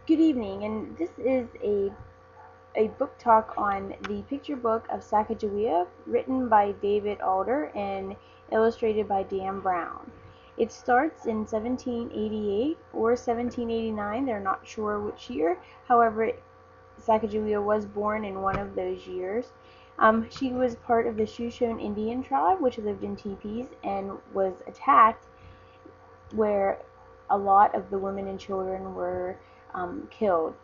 Good evening, and this is a book talk on the picture book of Sacagawea, written by David Alder and illustrated by Dan Brown. It starts in 1788 or 1789, they're not sure which year. However, Sacagawea was born in one of those years. She was part of the Shoshone Indian tribe, which lived in teepees and was attacked, where a lot of the women and children were killed.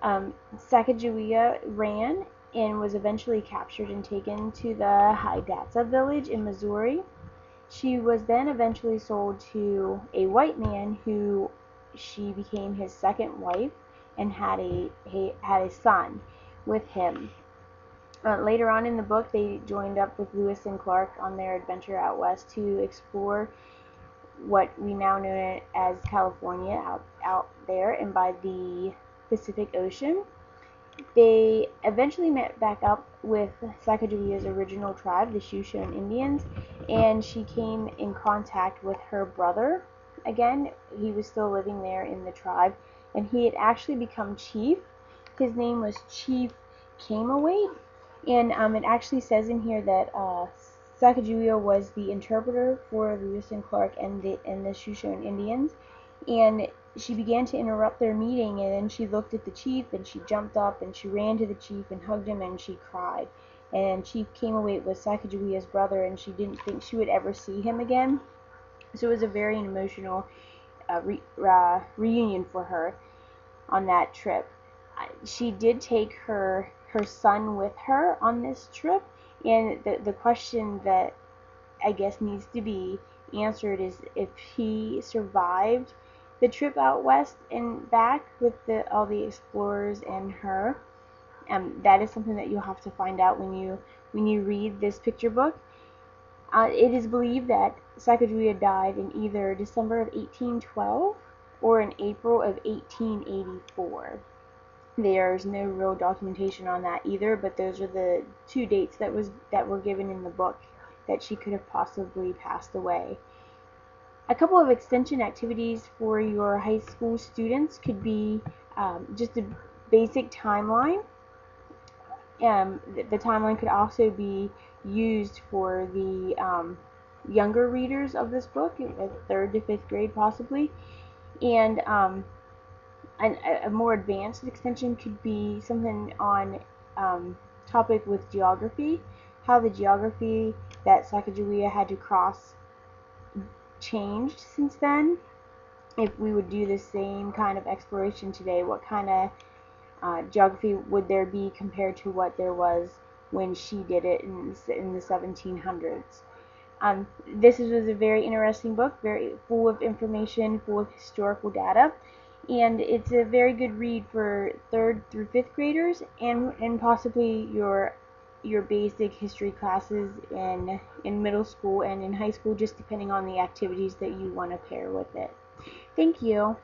Sacagawea ran and was eventually captured and taken to the Hidatsa village in Missouri. She was then eventually sold to a white man who she became his second wife and had a son with him. Later on in the book, they joined up with Lewis and Clark on their adventure out west to explore what we now know as California, out there and by the Pacific Ocean. They eventually met back up with Sacagawea's original tribe, the Shoshone Indians, and she came in contact with her brother. Again, he was still living there in the tribe, and he had actually become chief. His name was Chief Camaway, and it actually says in here that Sacagawea was the interpreter for Lewis and Clark and the Shoshone Indians, and she began to interrupt their meeting, and then she looked at the chief and she jumped up and she ran to the chief and hugged him and she cried. And Chief Camaway was Sacagawea's brother, and she didn't think she would ever see him again. So it was a very emotional reunion for her on that trip. She did take her son with her on this trip, and the question that I guess needs to be answered is if he survived the trip out west and back with all the explorers and her. That is something that you'll have to find out when you read this picture book. It is believed that Sacagawea died in either December of 1812 or in April of 1884. There's no real documentation on that either, but those are the two dates that were given in the book that she could have possibly passed away. A couple of extension activities for your high school students could be just a basic timeline. The timeline could also be used for the younger readers of this book, like 3rd to 5th grade possibly. And a more advanced extension could be something on topic with geography, how the geography that Sacagawea had to cross changed since then. If we would do the same kind of exploration today, what kind of geography would there be compared to what there was when she did it in the 1700s? This was a very interesting book, very full of information, full of historical data, and it's a very good read for 3rd through 5th graders and possibly your basic history classes in middle school and in high school, just depending on the activities that you want to pair with it. Thank you.